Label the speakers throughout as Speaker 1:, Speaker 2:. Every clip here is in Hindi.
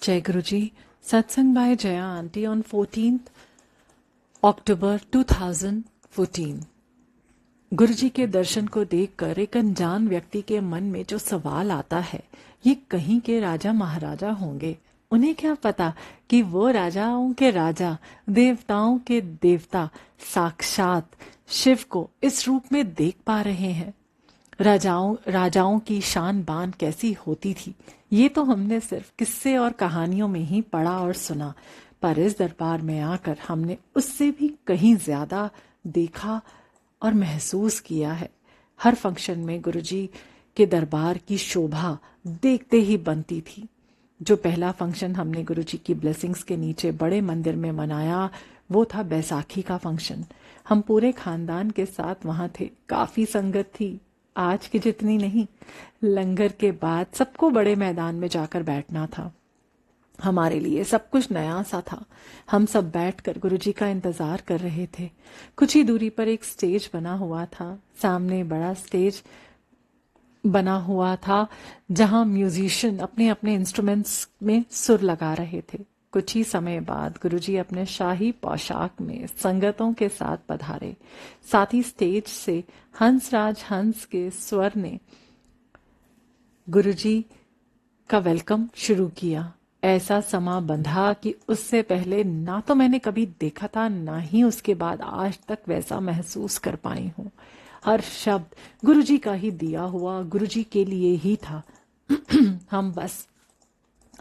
Speaker 1: जय गुरु जी। सत्संग by Jaya aunty on 14th October 2014। गुरु जी के दर्शन को देखकर एक अनजान व्यक्ति के मन में जो सवाल आता है, ये कहीं के राजा महाराजा होंगे। उन्हें क्या पता कि वो राजाओं के राजा, देवताओं के देवता साक्षात शिव को इस रूप में देख पा रहे हैं। राजाओं की शान बान कैसी होती थी, ये तो हमने सिर्फ किस्से और कहानियों में ही पढ़ा और सुना, पर इस दरबार में आकर हमने उससे भी कहीं ज्यादा देखा और महसूस किया है। हर फंक्शन में गुरुजी के दरबार की शोभा देखते ही बनती थी। जो पहला फंक्शन हमने गुरुजी की ब्लेसिंग्स के नीचे बड़े मंदिर में मनाया, वो था बैसाखी का फंक्शन। हम पूरे खानदान के साथ वहां थे। काफी संगत थी, आज की जितनी नहीं। लंगर के बाद सबको बड़े मैदान में जाकर बैठना था। हमारे लिए सब कुछ नया सा था। हम सब बैठकर गुरुजी का इंतजार कर रहे थे। कुछ ही दूरी पर एक स्टेज बना हुआ था। सामने बड़ा स्टेज बना हुआ था जहां म्यूजिशियन अपने अपने इंस्ट्रूमेंट्स में सुर लगा रहे थे। कुछ ही समय बाद गुरुजी अपने शाही पोशाक में संगतों के साथ पधारे। साथ ही स्टेज से हंसराज हंस के स्वर ने गुरुजी का वेलकम शुरू किया। ऐसा समा बंधा कि उससे पहले ना तो मैंने कभी देखा था, ना ही उसके बाद आज तक वैसा महसूस कर पाई हूं। हर शब्द गुरुजी का ही दिया हुआ गुरुजी के लिए ही था। हम बस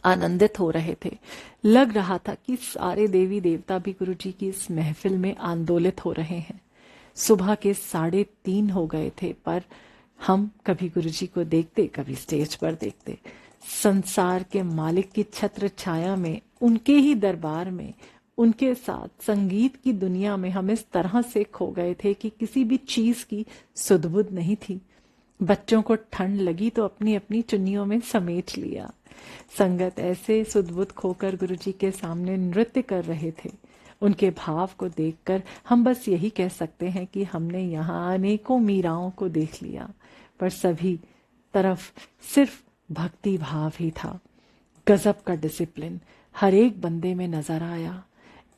Speaker 1: आनंदित हो रहे थे। लग रहा था कि सारे देवी देवता भी गुरुजी की इस महफिल में आंदोलित हो रहे हैं। सुबह के 3:30 हो गए थे, पर हम कभी गुरुजी को देखते, कभी स्टेज पर देखते। संसार के मालिक की छत्र छाया में, उनके ही दरबार में, उनके साथ संगीत की दुनिया में हम इस तरह से खो गए थे कि किसी भी चीज की सुध-बुध नहीं थी। बच्चों को ठंड लगी तो अपनी अपनी चुन्नियों में समेट लिया। संगत ऐसे सुध-बुध खोकर गुरुजी के सामने नृत्य कर रहे थे। उनके भाव को देखकर हम बस यही कह सकते हैं कि हमने यहाँ अनेकों मीराओं को देख लिया, पर सभी तरफ सिर्फ भक्ति भाव ही था। गजब का डिसिप्लिन हर एक बंदे में नजर आया।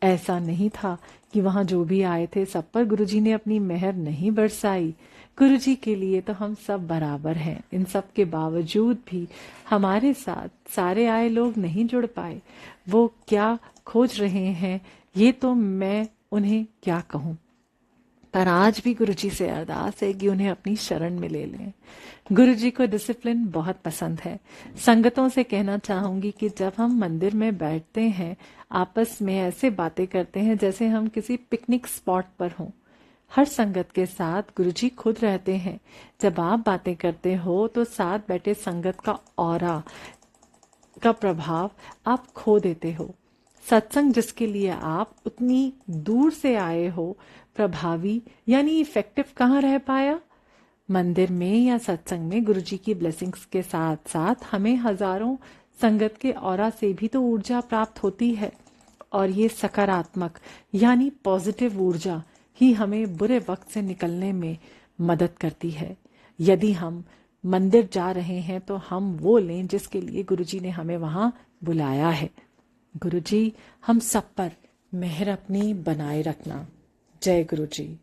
Speaker 1: ऐसा नहीं था कि वहां जो भी आए थे सब पर गुरुजी ने अपनी मेहर नहीं बरसाई। गुरुजी के लिए तो हम सब बराबर हैं। इन सब के बावजूद भी हमारे साथ सारे आए लोग नहीं जुड़ पाए। वो क्या खोज रहे हैं, ये तो मैं उन्हें क्या कहूं। पर आज भी गुरुजी से अरदास है कि उन्हें अपनी शरण में ले लें। गुरुजी को डिसिप्लिन बहुत पसंद है। संगतों से कहना चाहूंगी कि जब हम मंदिर में बैठते हैं, आपस में ऐसे बातें करते हैं जैसे हम किसी पिकनिक स्पॉट पर हों। हर संगत के साथ गुरुजी खुद रहते हैं। जब आप बातें करते हो तो साथ बैठे संगत का ऑरा का प्रभाव आप खो देते हो। सत्संग जिसके लिए आप उतनी दूर से आए हो, प्रभावी यानी इफेक्टिव कहाँ रह पाया? मंदिर में या सत्संग में गुरुजी की ब्लेसिंग्स के साथ साथ हमें हजारों संगत के ऑरा से भी तो ऊर्जा प्राप्त होती है, और ये सकारात्मक यानी पॉजिटिव ऊर्जा ही हमें बुरे वक्त से निकलने में मदद करती है। यदि हम मंदिर जा रहे हैं तो हम वो लें जिसके लिए गुरुजी ने हमें वहां बुलाया है। गुरुजी हम सब पर मेहर अपनी बनाए रखना। जय गुरुजी।